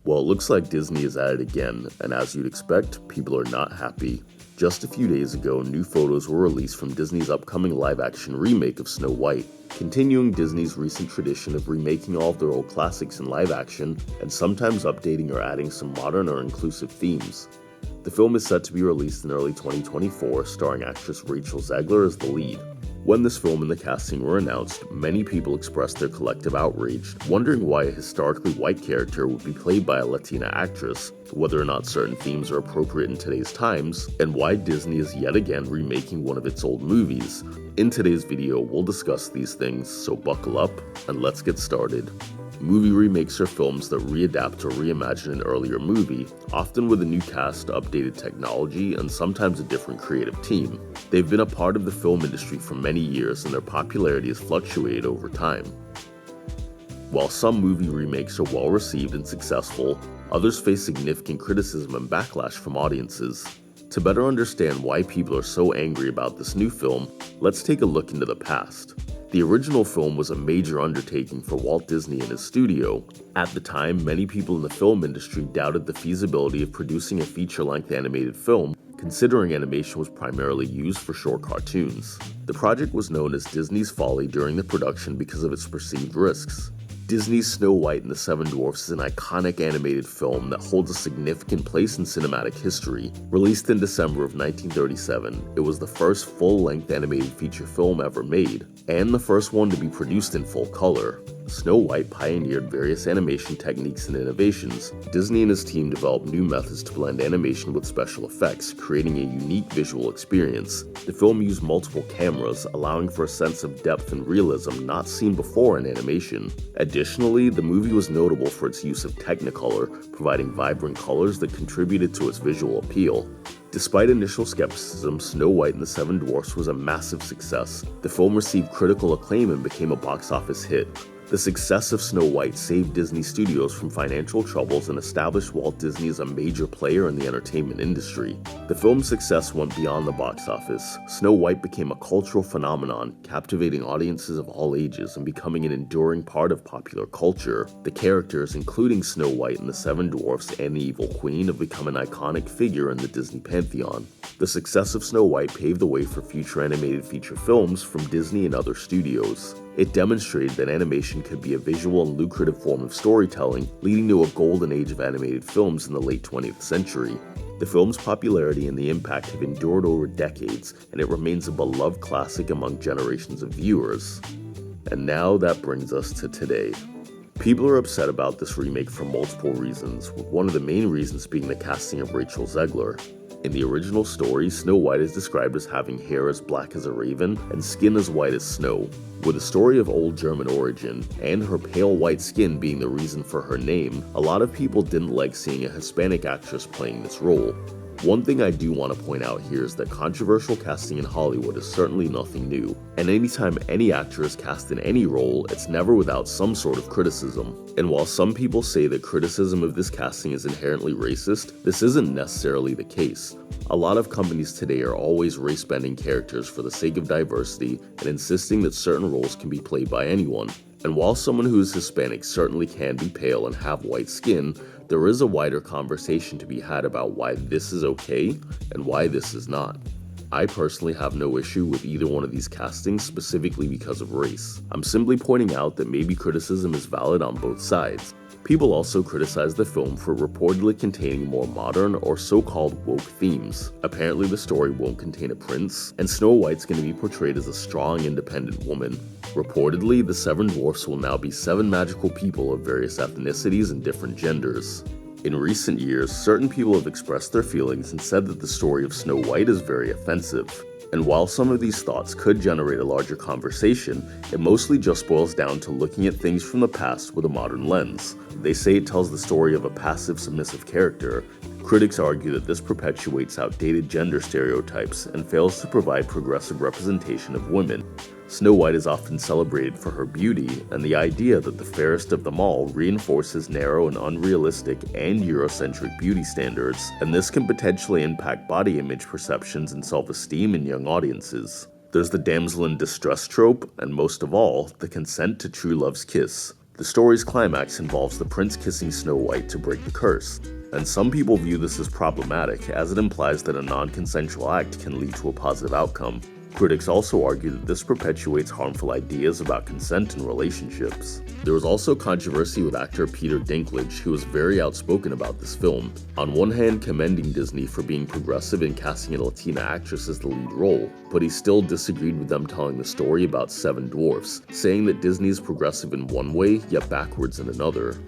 Well, it looks like Disney is at it again, and as you'd expect, people are not happy. Just a few days ago, new photos were released from Disney's upcoming live-action remake of Snow White, continuing Disney's recent tradition of remaking all of their old classics in live action, and sometimes updating or adding some modern or inclusive themes. The film is set to be released in early 2024, starring actress Rachel Zegler as the lead. When this film and the casting were announced, many people expressed their collective outrage, wondering why a historically white character would be played by a Latina actress, whether or not certain themes are appropriate in today's times, and why Disney is yet again remaking one of its old movies. In today's video, we'll discuss these things, so buckle up and let's get started. Movie remakes are films that readapt or reimagine an earlier movie, often with a new cast, updated technology, and sometimes a different creative team. They've been a part of the film industry for many years, and their popularity has fluctuated over time. While some movie remakes are well received and successful, others face significant criticism and backlash from audiences. To better understand why people are so angry about this new film, let's take a look into the past. The original film was a major undertaking for Walt Disney and his studio. At the time, many people in the film industry doubted the feasibility of producing a feature-length animated film, considering animation was primarily used for short cartoons. The project was known as Disney's Folly during the production because of its perceived risks. Disney's Snow White and the Seven Dwarfs is an iconic animated film that holds a significant place in cinematic history. Released in December of 1937, it was the first full-length animated feature film ever made, and the first one to be produced in full color. Snow White pioneered various animation techniques and innovations. Disney and his team developed new methods to blend animation with special effects, creating a unique visual experience. The film used multiple cameras, allowing for a sense of depth and realism not seen before in animation. Additionally, the movie was notable for its use of Technicolor, providing vibrant colors that contributed to its visual appeal. Despite initial skepticism, Snow White and the Seven Dwarfs was a massive success. The film received critical acclaim and became a box office hit. The success of Snow White saved Disney Studios from financial troubles and established Walt Disney as a major player in the entertainment industry. The film's success went beyond the box office. Snow White became a cultural phenomenon, captivating audiences of all ages and becoming an enduring part of popular culture. The characters, including Snow White and the Seven Dwarfs and the Evil Queen, have become an iconic figure in the Disney pantheon. The success of Snow White paved the way for future animated feature films from Disney and other studios. It demonstrated that animation could be a visual and lucrative form of storytelling, leading to a golden age of animated films in the late 20th century. The film's popularity and the impact have endured over decades, and it remains a beloved classic among generations of viewers. And now that brings us to today. People are upset about this remake for multiple reasons, with one of the main reasons being the casting of Rachel Zegler. In the original story, Snow White is described as having hair as black as a raven and skin as white as snow. With a story of old German origin, and her pale white skin being the reason for her name, a lot of people didn't like seeing a Hispanic actress playing this role. One thing I do want to point out here is that controversial casting in Hollywood is certainly nothing new, and anytime any actor is cast in any role, it's never without some sort of criticism. And while some people say that criticism of this casting is inherently racist, this isn't necessarily the case. A lot of companies today are always race-bending characters for the sake of diversity and insisting that certain roles can be played by anyone. And while someone who is Hispanic certainly can be pale and have white skin, there is a wider conversation to be had about why this is okay and why this is not. I personally have no issue with either one of these castings specifically because of race. I'm simply pointing out that maybe criticism is valid on both sides. People also criticize the film for reportedly containing more modern or so-called woke themes. Apparently the story won't contain a prince, and Snow White's going to be portrayed as a strong, independent woman. Reportedly, the Seven Dwarfs will now be 7 magical people of various ethnicities and different genders. In recent years, certain people have expressed their feelings and said that the story of Snow White is very offensive. And while some of these thoughts could generate a larger conversation, it mostly just boils down to looking at things from the past with a modern lens. They say it tells the story of a passive, submissive character. Critics argue that this perpetuates outdated gender stereotypes and fails to provide progressive representation of women. Snow White is often celebrated for her beauty, and the idea that the fairest of them all reinforces narrow and unrealistic and Eurocentric beauty standards, and this can potentially impact body image perceptions and self-esteem in young audiences. There's the damsel in distress trope, and most of all, the consent to true love's kiss. The story's climax involves the prince kissing Snow White to break the curse, and some people view this as problematic as it implies that a non-consensual act can lead to a positive outcome. Critics also argue that this perpetuates harmful ideas about consent in relationships. There was also controversy with actor Peter Dinklage, who was very outspoken about this film, on one hand commending Disney for being progressive in casting a Latina actress as the lead role, but he still disagreed with them telling the story about 7 dwarfs, saying that Disney is progressive in one way, yet backwards in another.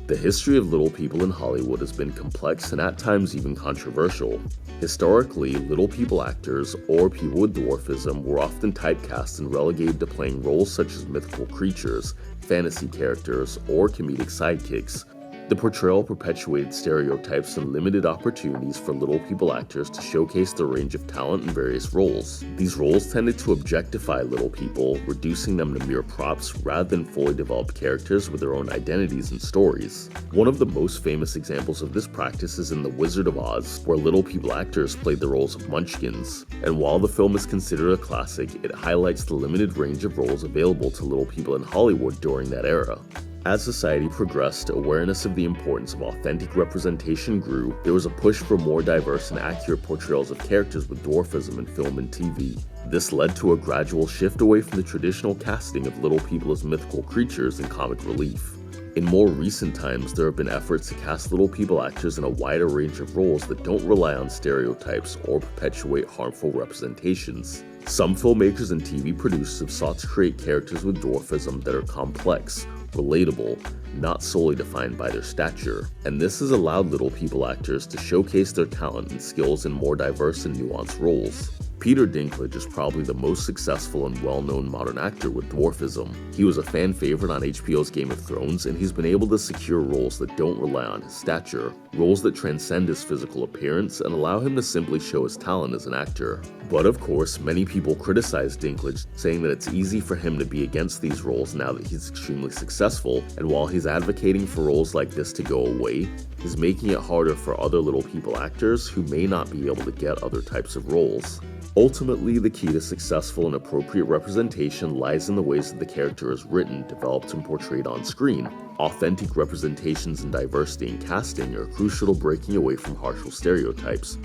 The history of little people in Hollywood has been complex and at times even controversial. Historically, little people actors, or people with dwarfism, were often typecast and relegated to playing roles such as mythical creatures, fantasy characters, or comedic sidekicks. The portrayal perpetuated stereotypes and limited opportunities for little people actors to showcase their range of talent in various roles. These roles tended to objectify little people, reducing them to mere props rather than fully developed characters with their own identities and stories. One of the most famous examples of this practice is in The Wizard of Oz, where little people actors played the roles of munchkins. And while the film is considered a classic, it highlights the limited range of roles available to little people in Hollywood during that era. As society progressed, awareness of the importance of authentic representation grew. There was a push for more diverse and accurate portrayals of characters with dwarfism in film and TV. This led to a gradual shift away from the traditional casting of little people as mythical creatures in comic relief. In more recent times, there have been efforts to cast little people actors in a wider range of roles that don't rely on stereotypes or perpetuate harmful representations. Some filmmakers and TV producers have sought to create characters with dwarfism that are complex, relatable, not solely defined by their stature, and this has allowed little people actors to showcase their talent and skills in more diverse and nuanced roles. Peter Dinklage is probably the most successful and well-known modern actor with dwarfism. He was a fan favorite on HBO's Game of Thrones, and he's been able to secure roles that don't rely on his stature, roles that transcend his physical appearance and allow him to simply show his talent as an actor. But of course, many people criticize Dinklage, saying that it's easy for him to be against these roles now that he's extremely successful, and while he's advocating for roles like this to go away, he's making it harder for other little people actors who may not be able to get other types of roles. Ultimately, the key to successful and appropriate representation lies in the ways that the character is written, developed, and portrayed on screen. Authentic representations and diversity in casting are crucial to breaking away from harsh stereotypes.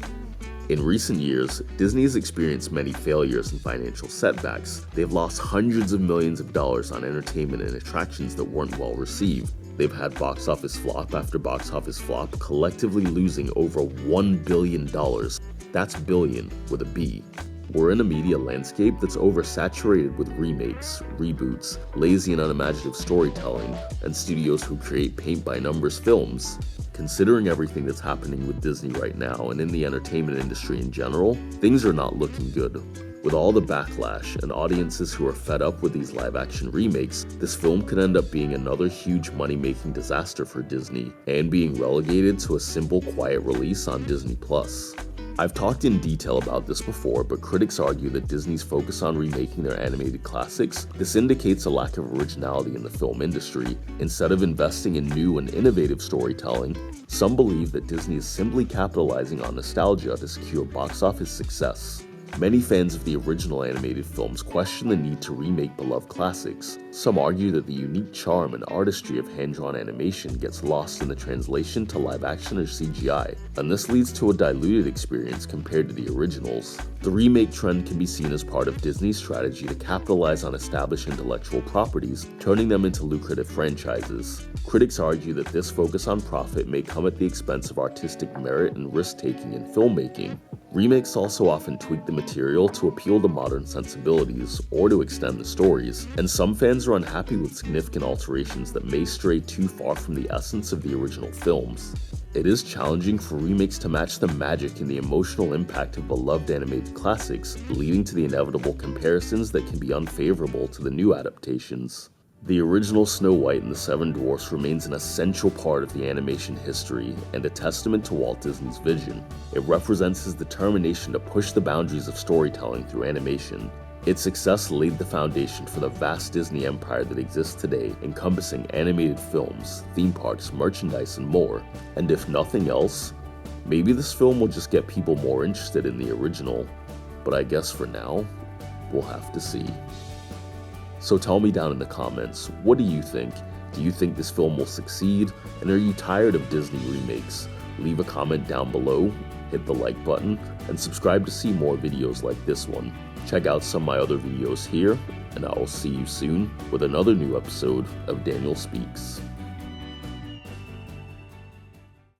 In recent years, Disney has experienced many failures and financial setbacks. They've lost hundreds of millions of dollars on entertainment and attractions that weren't well received. They've had box office flop after box office flop, collectively losing over $1 billion. That's billion with a B. We're in a media landscape that's oversaturated with remakes, reboots, lazy and unimaginative storytelling, and studios who create paint-by-numbers films. Considering everything that's happening with Disney right now and in the entertainment industry in general, things are not looking good. With all the backlash and audiences who are fed up with these live-action remakes, this film could end up being another huge money-making disaster for Disney and being relegated to a simple, quiet release on Disney+. I've talked in detail about this before, but critics argue that Disney's focus on remaking their animated classics, this indicates a lack of originality in the film industry. Instead of investing in new and innovative storytelling, some believe that Disney is simply capitalizing on nostalgia to secure box office success. Many fans of the original animated films question the need to remake beloved classics. Some argue that the unique charm and artistry of hand-drawn animation gets lost in the translation to live-action or CGI, and this leads to a diluted experience compared to the originals. The remake trend can be seen as part of Disney's strategy to capitalize on established intellectual properties, turning them into lucrative franchises. Critics argue that this focus on profit may come at the expense of artistic merit and risk-taking in filmmaking. Remakes also often tweak the material to appeal to modern sensibilities or to extend the stories, and some fans are unhappy with significant alterations that may stray too far from the essence of the original films. It is challenging for remakes to match the magic and the emotional impact of beloved animated classics, leading to the inevitable comparisons that can be unfavorable to the new adaptations. The original Snow White and the Seven Dwarfs remains an essential part of the animation history and a testament to Walt Disney's vision. It represents his determination to push the boundaries of storytelling through animation. Its success laid the foundation for the vast Disney empire that exists today, encompassing animated films, theme parks, merchandise, and more. And if nothing else, maybe this film will just get people more interested in the original. But I guess for now, we'll have to see. So tell me down in the comments, what do you think? Do you think this film will succeed? And are you tired of Disney remakes? Leave a comment down below, hit the like button, and subscribe to see more videos like this one. Check out some of my other videos here, and I will see you soon with another new episode of Daniel Speaks.